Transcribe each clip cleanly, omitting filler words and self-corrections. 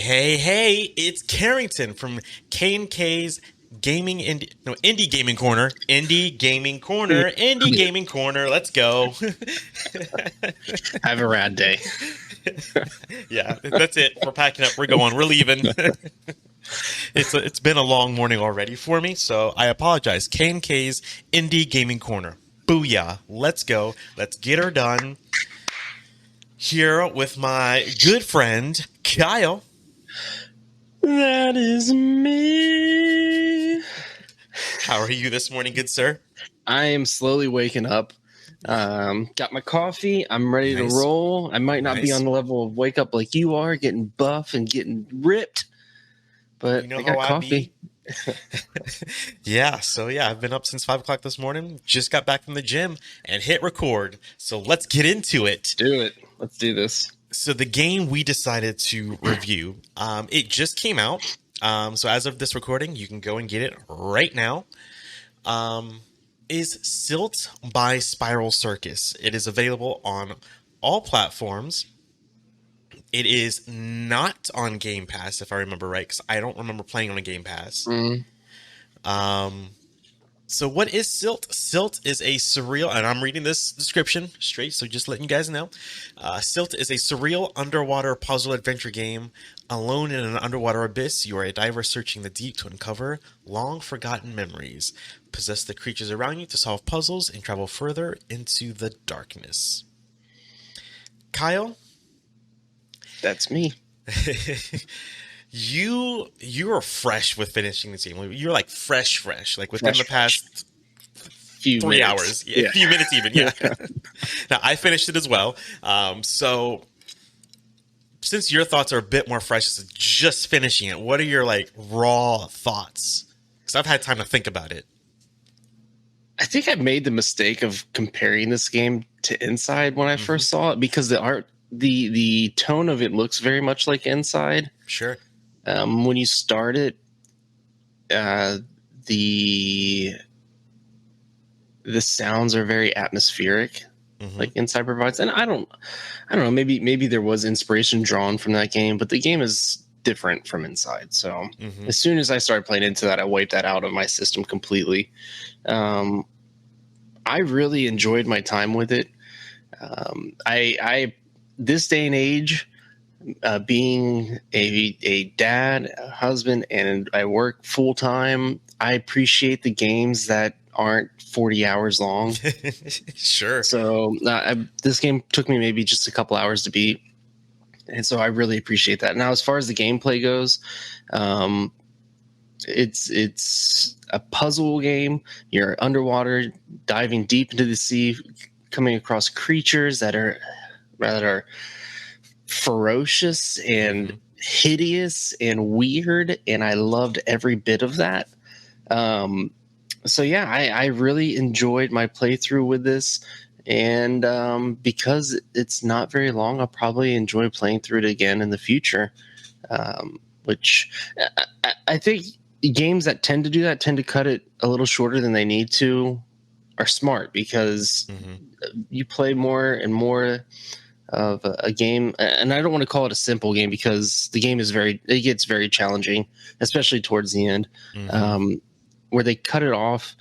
Hey, it's Carrington from K&K's Indie Gaming Corner. Indie Gaming Corner. Let's go. Have a rad day. Yeah, that's it. We're packing up. We're going. We're leaving. It's been a long morning already for me, so I apologize. K&K's Indie Gaming Corner. Booyah. Let's go. Let's get her done. Here with my good friend, Kyle. That is me. How are you this morning, good sir? I am slowly waking up. Got my coffee. I'm ready to Nice. roll. I might not be Nice. on the level of wake up like you are, getting buff and getting ripped, but You know I got how I coffee. Yeah, I've been up since 5 o'clock this morning. Just got back from the gym and hit record. So let's get into it. Do it. Let's do this. So the game we decided to review, it just came out. So as of this recording, you can go and get it right now. Is Silt by Spiral Circus. It is available on all platforms. It is not on Game Pass, if I remember right, because I don't remember playing on a Game Pass. So what is Silt? Silt is a surreal, and I'm reading this description straight, so just letting you guys know. Silt is a surreal underwater puzzle adventure game. Alone in an underwater abyss, you are a diver searching the deep to uncover long-forgotten memories. Possess the creatures around you to solve puzzles and travel further into the darkness. Kyle? That's me. You are fresh with finishing this game. You're like fresh. Like within the past few 3 minutes. hours. Yeah, a few minutes even, yeah. Now, I finished it as well. So since your thoughts are a bit more fresh, just finishing it, what are your like raw thoughts? Because I've had time to think about it. I think I made the mistake of comparing this game to Inside when I first saw it, because the art, the tone of it looks very much like Inside. Sure. When you start it, the sounds are very atmospheric, like Inside provides. And I don't know. Maybe there was inspiration drawn from that game, but the game is different from Inside. So as soon as I started playing into that, I wiped that out of my system completely. I really enjoyed my time with it. I this day and age, being a dad, a husband, and I work full time, I appreciate the games that aren't 40 hours long. Sure. So this game took me maybe just a couple hours to beat. And so I really appreciate that. Now, as far as the gameplay goes, it's a puzzle game. You're underwater, diving deep into the sea, coming across creatures that are ferocious and hideous and weird, and I loved every bit of that. I really enjoyed my playthrough with this, and because it's not very long, I'll probably enjoy playing through it again in the future, which I think games that tend to do that tend to cut it a little shorter than they need to are smart, because you play more and more of a game, and I don't want to call it a simple game, because the game it gets very challenging, especially towards the end, where they cut it off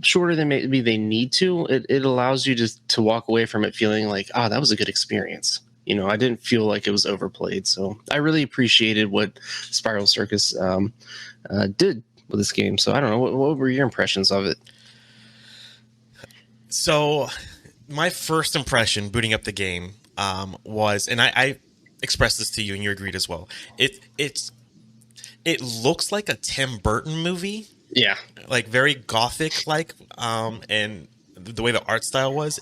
shorter than maybe they need to. It allows you to walk away from it feeling like, that was a good experience. I didn't feel like it was overplayed. So I really appreciated what Spiral Circus did with this game. So I don't know, what were your impressions of it? So my first impression booting up the game was, and I expressed this to you and you agreed as well. It looks like a Tim Burton movie. Yeah. Like very gothic like, and the way the art style was,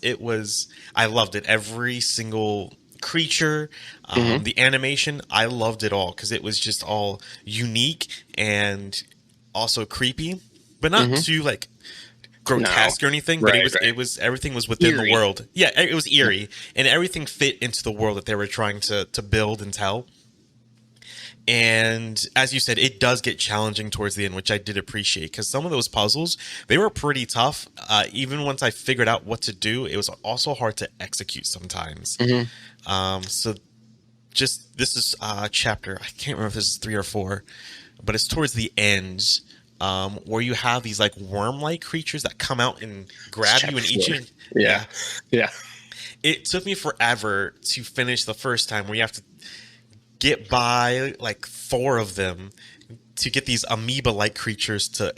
I loved it. Every single creature, the animation, I loved it all, because it was just all unique and also creepy, but not too like grotesque or anything, but it was everything was within the world. Yeah, it was eerie, and everything fit into the world that they were trying to build and tell. And as you said, it does get challenging towards the end, which I did appreciate, because some of those puzzles, they were pretty tough. Even once I figured out what to do, it was also hard to execute sometimes. So just this is chapter. I can't remember if this is 3 or 4, but it's towards the end. Where you have these like worm-like creatures that come out and It's grab you chapter and eat 4. you. Yeah. Yeah. It took me forever to finish the first time, where you have to get by like 4 of them to get these amoeba-like creatures to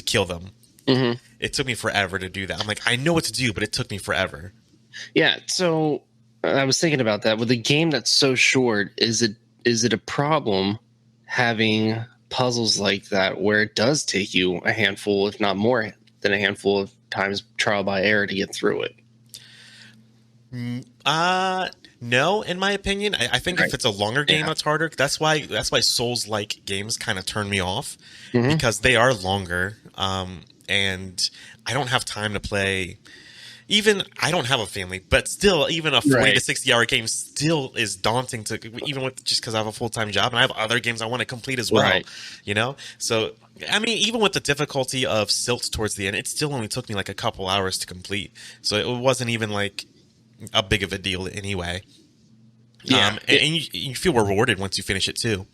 kill them. Mm-hmm. It took me forever to do that. I'm like, I know what to do, but it took me forever. Yeah. So I was thinking about that with a game that's so short. Is it a problem having puzzles like that where it does take you a handful, if not more than a handful of times, trial by error to get through it? No, in my opinion. I think Right. if it's a longer game, Yeah. it's harder. That's why Souls-like games kind of turn me off, Mm-hmm. because they are longer. And I don't have time to play. Even I don't have a family, but still, even a 40 to Right. 60 hour game still is daunting to, even with, just because I have a full-time job and I have other games I want to complete as well. Right. So I mean, even with the difficulty of Silt towards the end, it still only took me like a couple hours to complete. So it wasn't even like a big of a deal anyway. Yeah. And you feel rewarded once you finish it too.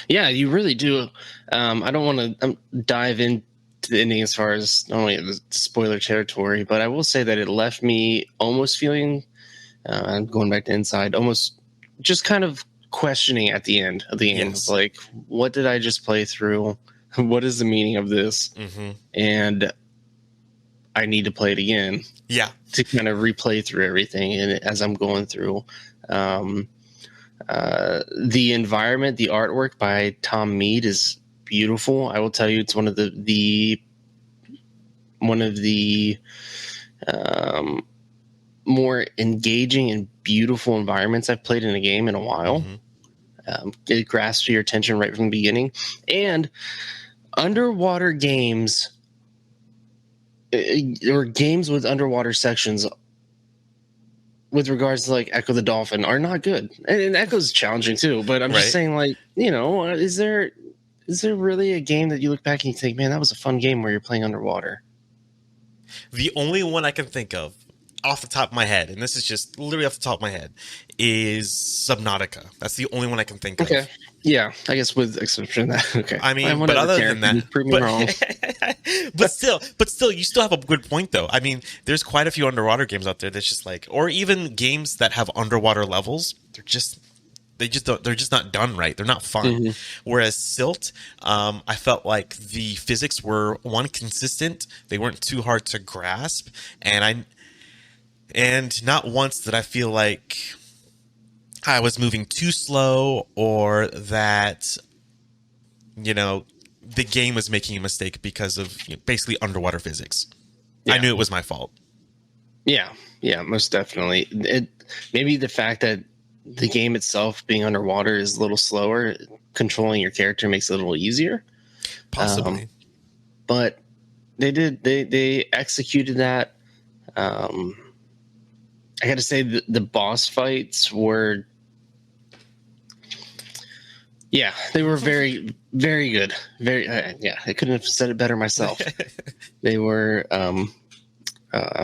Yeah, you really do. I don't want to dive into the ending as far as only the spoiler territory, but I will say that it left me almost feeling, I'm going back to Inside, almost just kind of questioning at the end of the game. Yes. Like, what did I just play through? What is the meaning of this? Mm-hmm. And I need to play it again. Yeah. To kind of replay through everything and as I'm going through. The environment, the artwork by Tom Mead is beautiful. I will tell you, it's one of the more engaging and beautiful environments I've played in a game in a while. Mm-hmm. It grasps your attention right from the beginning. And underwater games, or games with underwater sections, with regards to like Echo the Dolphin, are not good. And Echo's challenging too, but I'm just Right. saying, like, is there really a game that you look back and you think, man, that was a fun game where you're playing underwater? The only one I can think of off the top of my head, and this is just literally off the top of my head, is Subnautica. That's the only one I can think of. Okay. Yeah, I guess with exception of that. Okay. I mean, Fine, but whatever, other Karen. than You that, prove me wrong. but still, you still have a good point though. I mean, there's quite a few underwater games out there that's just like, or even games that have underwater levels. They're just not done right. They're not fun. Mm-hmm. Whereas Silt, I felt like the physics were consistent. They weren't too hard to grasp, and not once did I feel like I was moving too slow, or that the game was making a mistake because of basically underwater physics. Yeah. I knew it was my fault. Yeah, most definitely. Maybe the fact that the game itself being underwater is a little slower, controlling your character makes it a little easier. Possibly. But they executed that. I got to say the boss fights were, they were very, very good. Very, I couldn't have said it better myself. They were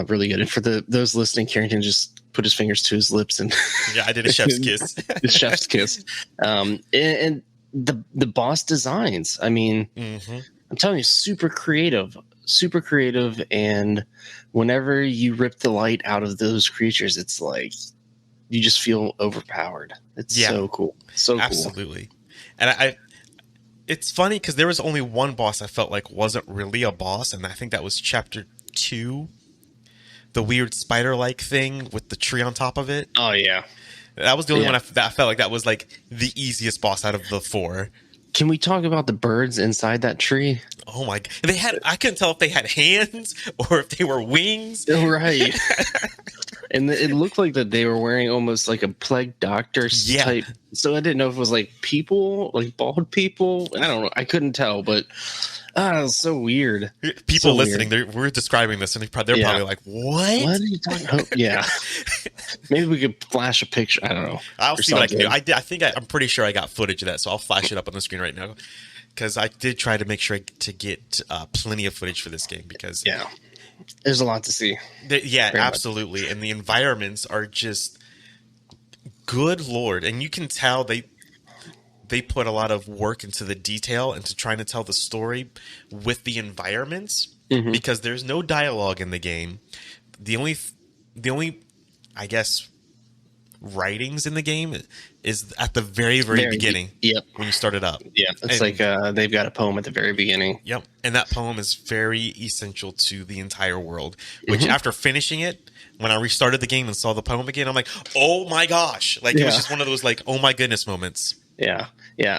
really good. And for those listening, Carrington just put his fingers to his lips and Yeah, I did a chef's kiss. the chef's kiss. And the boss designs, I mean, Mm-hmm. I'm telling you, super creative. And whenever you rip the light out of those creatures, it's like you just feel overpowered. It's so cool. So cool. Absolutely. And it's funny because there was only one boss I felt like wasn't really a boss, and I think that was chapter 2. The weird spider-like thing with the tree on top of it. Oh, yeah. That was the only one I felt like that was like the easiest boss out of the 4. Can we talk about the birds inside that tree? Oh my god. I couldn't tell if they had hands or if they were wings. Right. And it looked like that they were wearing almost like a plague doctor type. So I didn't know if it was like people, like bald people. I don't know. I couldn't tell, but it was so weird. People listening, we're describing this, and they're probably like, "What? What are you talking about?" Yeah. Maybe we could flash a picture. I don't know. I'll see what I can do. I'm pretty sure I got footage of that, so I'll flash it up on the screen right now. Because I did try to make sure to get plenty of footage for this game. Because there's a lot to see. Absolutely, and the environments are just good lord, and you can tell they put a lot of work into the detail, into trying to tell the story with the environments, Hmm. because there's no dialogue in the game. The only I guess writings in the game is at the very beginning, Yep. when you start it up. Yeah. It's like And they've got a poem at the very beginning. yep, and that poem is very essential to the entire world, which Hmm. after finishing it, when I restarted the game and saw the poem again, I'm like, oh my gosh, like it was Yeah. just one of those like, oh my goodness moments. Yeah. Yeah.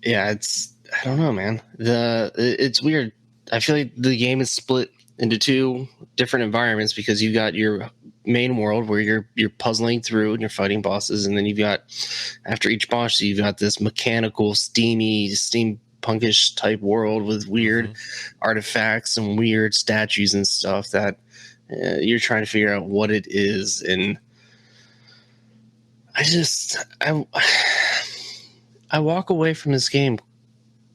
Yeah. It's, I don't know, man. It's weird. I feel like the game is split into two different environments because you've got your main world where you're puzzling through and you're fighting bosses, and then you've got, after each boss you've got this mechanical, steampunkish type world with weird Hmm. artifacts and weird statues and stuff that you're trying to figure out what it is. And I just I walk away from this game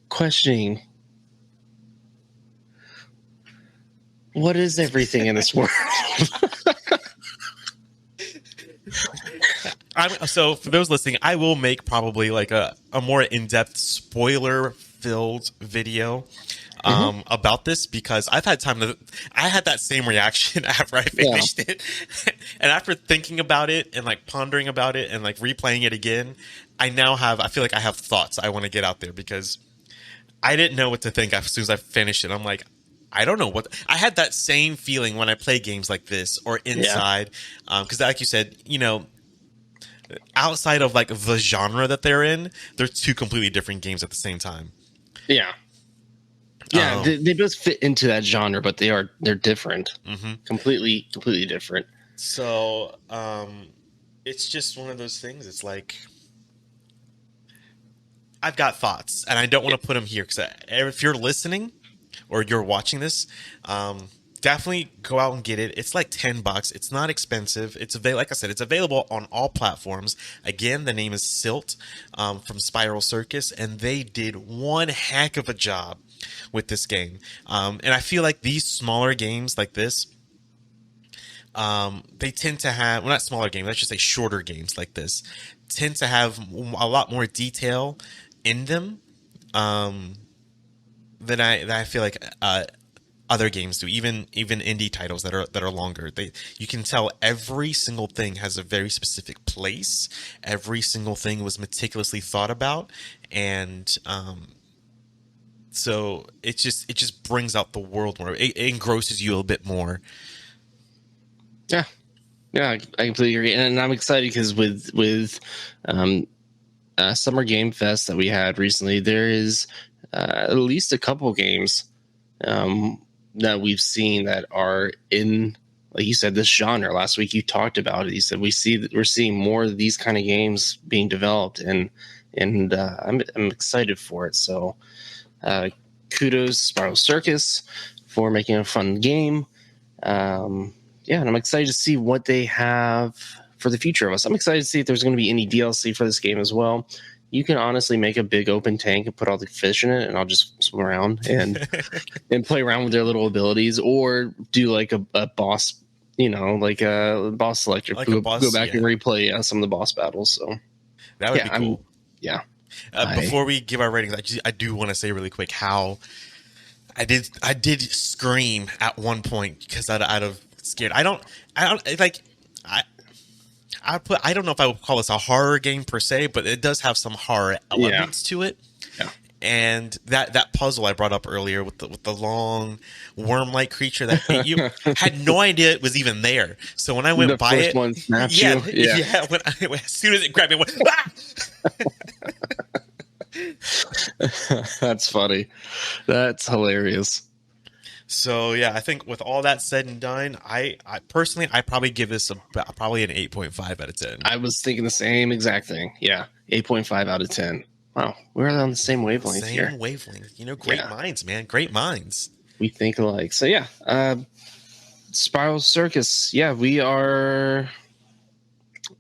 questioning, what is everything in this world? So for those listening, I will make probably like a more in-depth spoiler filled video Mhm. about this, because I had that same reaction after I Yeah. finished it. And after thinking about it and like pondering about it and like replaying it again, I feel like I have thoughts I want to get out there, because I didn't know what to think as soon as I finished it. I'm like, I don't know what I had that same feeling when I play games like this or Yeah. Inside, because like you said, outside of like the genre that they're in, they're two completely different games at the same time. Yeah. Yeah, Um, they both fit into that genre, but they're different, mhm. completely different. So it's just one of those things. It's like I've got thoughts, and I don't want to put them here, because if you're listening or you're watching this, definitely go out and get it. It's like $10. It's not expensive. Like I said, it's available on all platforms. Again, the name is Silt, from Spiral Circus, and they did one heck of a job with this game. And I feel like these smaller games like this, they tend to have, well, not smaller games, let's just say shorter games like this, tend to have a lot more detail in them, um, than I feel like other games do. Even indie titles that are longer, you can tell every single thing has a very specific place. Every single thing was meticulously thought about, and so it just brings out the world more. It engrosses you a little bit more. Yeah, yeah, I completely agree, and I'm excited because with um, Summer Game Fest that we had recently, there is at least a couple games that we've seen that are in, like you said, this genre. Last week you talked about it. You said we're seeing more of these kind of games being developed, and I'm excited for it. So kudos to Spiral Circus for making a fun game. Yeah, and I'm excited to see what they have for the future of us. I'm excited to see if there's going to be any DLC for this game as well. You can honestly make a big open tank and put all the fish in it, and I'll just swim around and play around with their little abilities, or do like a boss, like a boss selector. Like a Go boss, back and yeah, replay some of the boss battles. So that would yeah, be cool. yeah. I Before we give our ratings, I do want to say really quick how I did scream at one point, because out of scared. I don't like I I don't know if I would call this a horror game per se, but it does have some horror Yeah, elements to it. yeah. And that puzzle I brought up earlier with the long worm-like creature that ate you, had no idea it was even there. So when I went The by first it, one snaps yeah, you. Yeah. yeah. As soon as it grabbed me, I went, ah! That's funny. That's hilarious. So yeah, I think with all that said and done, I personally I probably give this probably an 8.5 out of 10. I was thinking the same exact thing. Yeah, 8.5 out of 10. Wow, we're on the same wavelength here. Same wavelength, great Yeah, minds, man, great minds. we think alike. So yeah, Spiral Circus. Yeah, we are.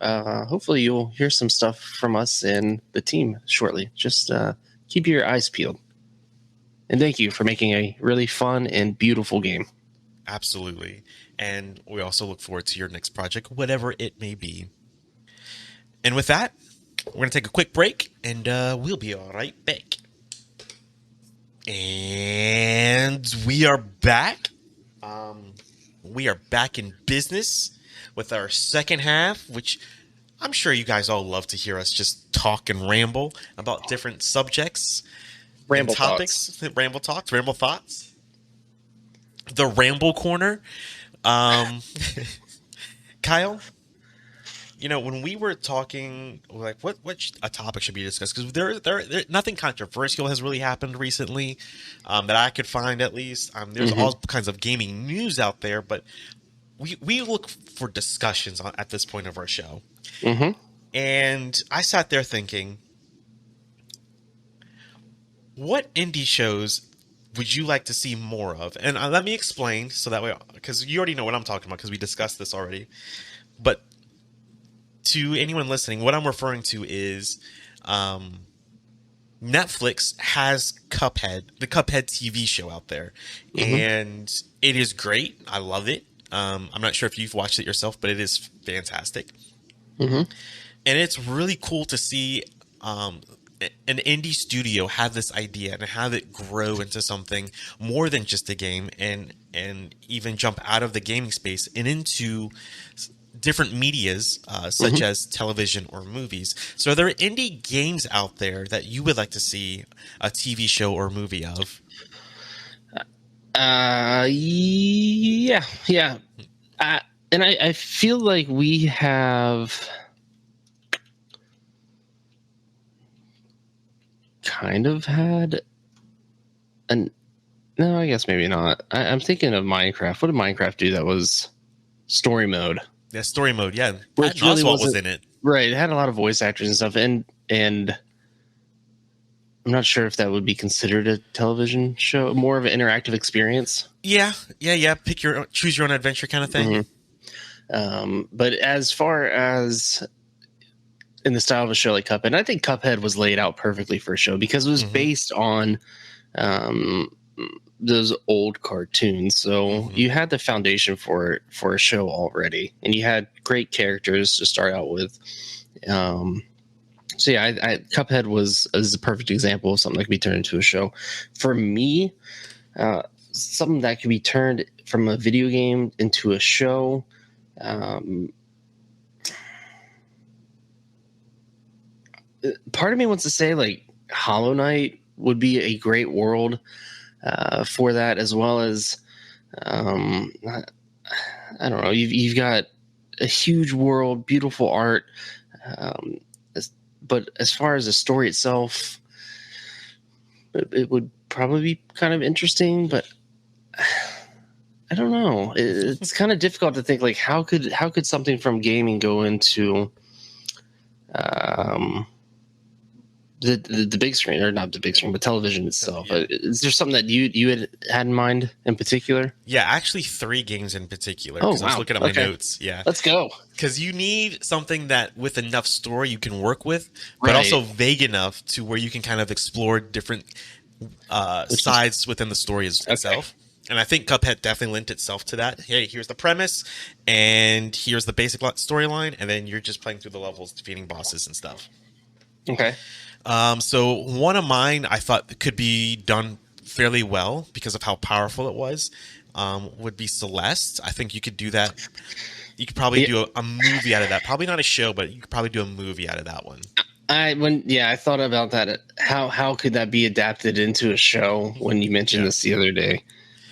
Hopefully, you'll hear some stuff from us and the team shortly. Just keep your eyes peeled. And thank you for making a really fun and beautiful game. Absolutely. And we also look forward to your next project, whatever it may be. And with that, we're going to take a quick break, and we'll be right back. And we are back. We are back in business with our second half, which I'm sure you guys all love to hear us just talk and ramble about different subjects and topics. Ramble talks, ramble thoughts. The Ramble Corner. Kyle, when we were talking, like, what a topic should be discussed, because there nothing controversial has really happened recently that I could find, at least. There's all kinds of gaming news out there, but we look for discussions at this point of our show. And I sat there thinking, what indie shows would you like to see more of? And let me explain, so that way, because you already know what I'm talking about, because we discussed this already. But to anyone listening, what I'm referring to is Netflix has Cuphead, the Cuphead TV show out there. And it is great. I love it. I'm not sure if you've watched it yourself, but it is fantastic. And it's really cool to see an indie studio have this idea and have it grow into something more than just a game, and even jump out of the gaming space and into different medias, such as television or movies. So are there indie games out there that you would like to see a TV show or movie of? Yeah. And I feel like we have kind of had no, I guess maybe not. I'm thinking of Minecraft. What did Minecraft do that was story mode? Yeah, story mode, yeah. Which really was in it. Right, it had a lot of voice actors and stuff, and I'm not sure if that would be considered a television show, more of an interactive experience. Yeah. Choose your own adventure kind of thing. But as far as in the style of a show like Cuphead, I think Cuphead was laid out perfectly for a show, because it was based on those old cartoons. So you had the foundation for a show already, and you had great characters to start out with. So yeah, Cuphead is a perfect example of something that could be turned into a show. For me, something that could be turned from a video game into a show. Part of me wants to say like Hollow Knight would be a great world for that, as well as I don't know. You've got a huge world, beautiful art, but as far as the story itself, it would probably be kind of interesting. But I don't know. It's kind of difficult to think like how could something from gaming go into the big screen, or not the big screen, but television itself. Yeah. Is there something that you had in mind in particular? Yeah, actually 3 games in particular. Oh, wow. I was looking at my notes. Yeah. Let's go. Because you need something that with enough story you can work with, but also vague enough to where you can kind of explore different sides within the story itself. And I think Cuphead definitely lent itself to that. Hey, here's the premise, and here's the basic storyline, and then you're just playing through the levels, defeating bosses and stuff. Okay. So one of mine I thought could be done fairly well because of how powerful it was, would be Celeste. I think you could do that. You could probably do a movie out of that. Probably not a show, but you could probably do a movie out of that one. I thought about that. How could that be adapted into a show when you mentioned this the other day?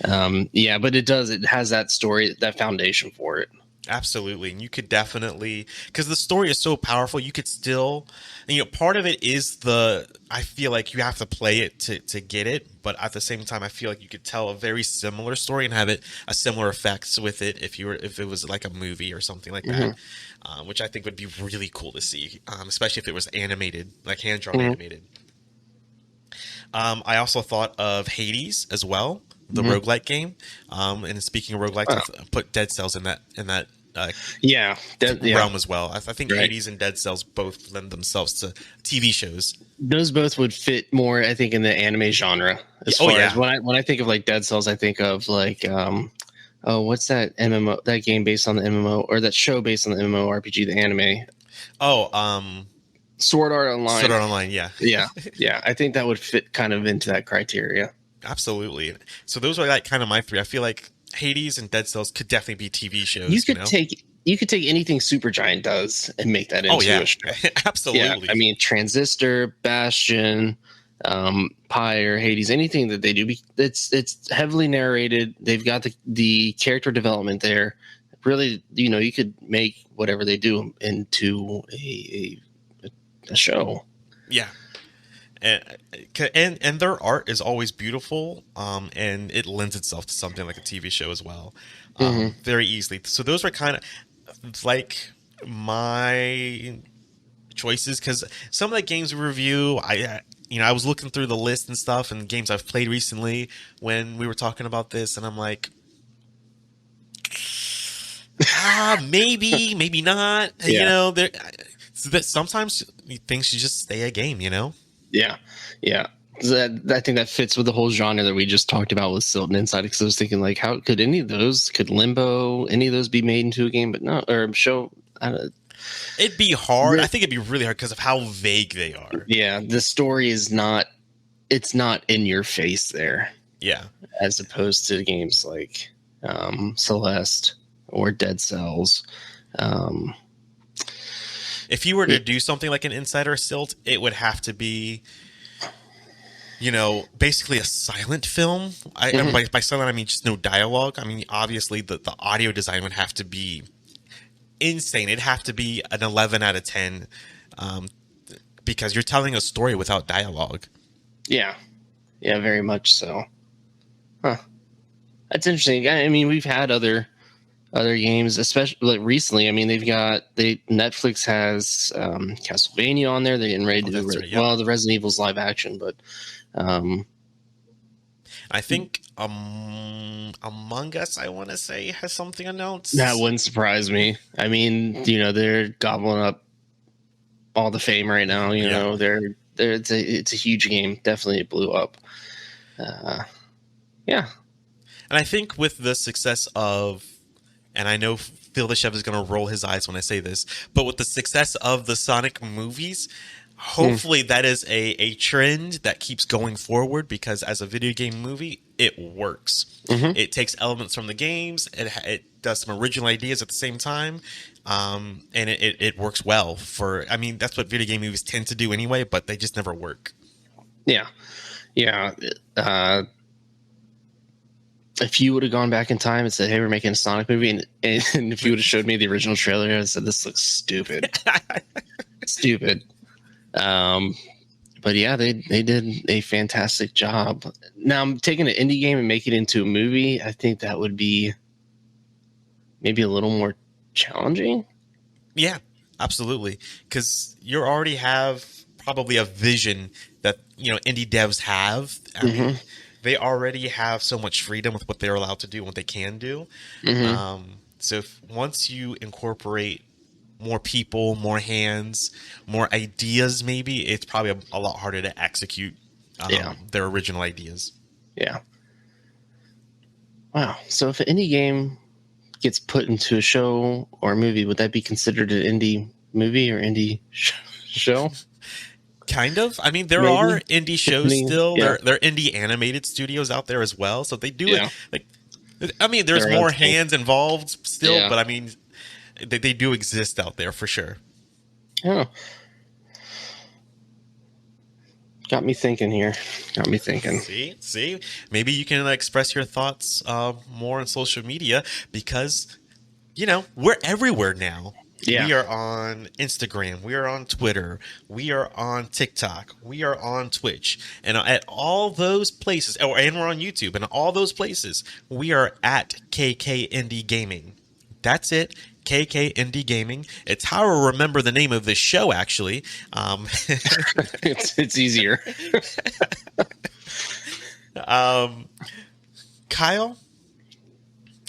But it does. It has that story, that foundation for it. Absolutely. And you could definitely, because the story is so powerful, you could still, part of it is I feel like you have to play it to get it. But at the same time, I feel like you could tell a very similar story and have a similar effects with it if it was like a movie or something like that, which I think would be really cool to see, especially if it was animated, like hand-drawn animated. I also thought of Hades as well, the roguelike game. And speaking of roguelikes, I put Dead Cells in that realm as well. I think Hades and Dead Cells both lend themselves to TV shows. Those both would fit more, I think, in the anime genre. As when I think of like Dead Cells, I think of like what's that MMO? That game based on the MMO, or that show based on the MMORPG, the anime. Oh, Sword Art Sword Online. Art Online, yeah. Yeah, yeah. I think that would fit kind of into that criteria. Absolutely. So those are like kind of my three. I feel like Hades and Dead Cells could definitely be TV You shows, you could know? take anything Supergiant does and make that Oh into yeah. a show. Yeah, I Absolutely. mean Transistor, Bastion, Pyre, Hades, anything that they do, it's heavily narrated. They've got the character development there. Really, you could make whatever they do into a show. Yeah. And, and their art is always beautiful, and it lends itself to something like a TV show as well, Hmm. very easily. So those are kind of like my choices, because some of the games we review, I was looking through the list and stuff, and games I've played recently when we were talking about this, and I'm like, maybe not. Yeah, There sometimes things should just stay a game. yeah, yeah. I think that fits with the whole genre that we just talked about with Silt and Inside. Because I was thinking, like, how could could Limbo, any of those be made into a game? But no, or a show. It'd be hard. I The, think it'd be really hard because of how vague they are. yeah, the story is not. It's not in your face there, Yeah. as opposed to games like Celeste or Dead Cells. Um, If you were to do something like an Insider Silt, it would have to be, basically a silent film. And by silent, I mean just no dialogue. I mean, obviously, the audio design would have to be insane. It'd have to be an 11 out of 10, um, because you're telling a story without dialogue. yeah, yeah, very much so. Huh. That's interesting. I mean, we've had other games, especially like recently. I mean, Netflix has Castlevania on there. They're getting ready to do That's right, yep. the Resident Evil's live action, but I think Among Us, I want to say, has something announced. that wouldn't surprise me. I mean, they're gobbling up all the fame right now. It's a huge game. Definitely, it blew up. Yeah. And I think with the success of, and I know Phil the Chef is going to roll his eyes when I say this, but with the success of the Sonic movies, hopefully that is a trend that keeps going forward, because as a video game movie, it works. Mm-hmm. It takes elements from the games, it does some original ideas at the same time, and it works well I mean, that's what video game movies tend to do anyway, but they just never work. Yeah. Yeah. If you would have gone back in time and said, "Hey, we're making a Sonic movie," and if you would have showed me the original trailer, I said, "This looks stupid, stupid." But yeah, they did a fantastic job. Now, I'm taking an indie game and making it into a movie. I think that would be maybe a little more challenging. Yeah, absolutely. Because you already have probably a vision that indie devs have. I mean, they already have so much freedom with what they're allowed to do and what they can do. So once you incorporate more people, more hands, more ideas, maybe it's probably a lot harder to execute their original ideas. Yeah. Wow. So if an indie game gets put into a show or a movie, would that be considered an indie movie or indie show? Kind of. I mean, there Maybe. are indie shows still. Yeah. There are indie animated studios out there as well. So they do Yeah. it. Like, I mean, there's Their own more thing. hands involved still, Yeah. but I mean, they do exist out there for sure. Oh. Got me thinking here. Got me thinking. See, maybe you can express your thoughts more on social media, because we're everywhere now. Yeah. We are on Instagram. We are on Twitter. We are on TikTok. We are on Twitch. And at all those places, and we're on YouTube. And all those places, we are at KK Indie Gaming. That's it. KK Indie Gaming. It's how I remember the name of this show, actually. It's easier. Kyle,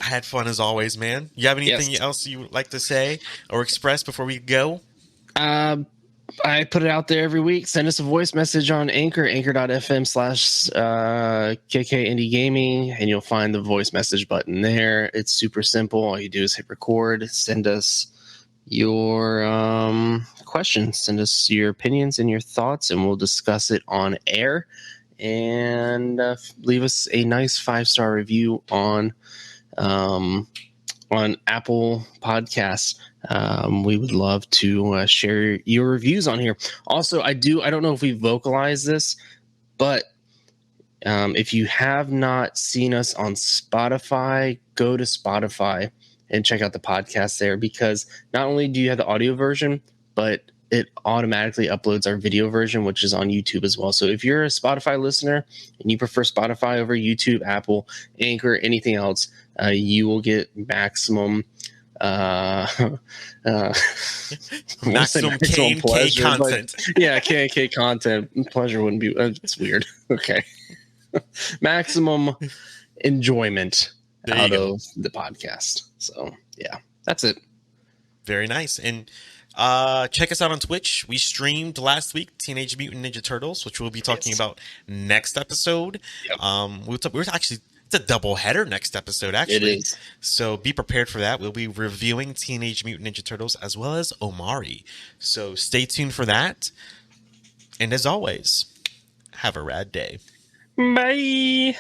I had fun as always, man. You have anything else you would like to say or express before we go? I put it out there every week. Send us a voice message on anchor.fm/KK Indie Gaming, and you'll find the voice message button there. It's super simple. All you do is hit record, send us your questions. Send us your opinions and your thoughts, and we'll discuss it on air. And leave us a nice 5-star review on Apple Podcasts. We would love to share your reviews on here. Also, I don't know if we vocalize this, but if you have not seen us on Spotify, go to Spotify and check out the podcast there, because not only do you have the audio version, but it automatically uploads our video version, which is on YouTube as well. So if you're a Spotify listener and you prefer Spotify over YouTube, Apple, Anchor, anything else, you will get maximum maximum K and K content. Yeah, K and K content. Pleasure wouldn't be. It's weird. Okay. Maximum enjoyment out of the podcast. So yeah, that's it. Very nice. And check us out on Twitch. We streamed last week Teenage Mutant Ninja Turtles, which we'll be talking about next episode. Yep. We're actually, it's a double header next episode, actually. It is. So be prepared for that. We'll be reviewing Teenage Mutant Ninja Turtles as well as Omari. So stay tuned for that. And as always, have a rad day. Bye.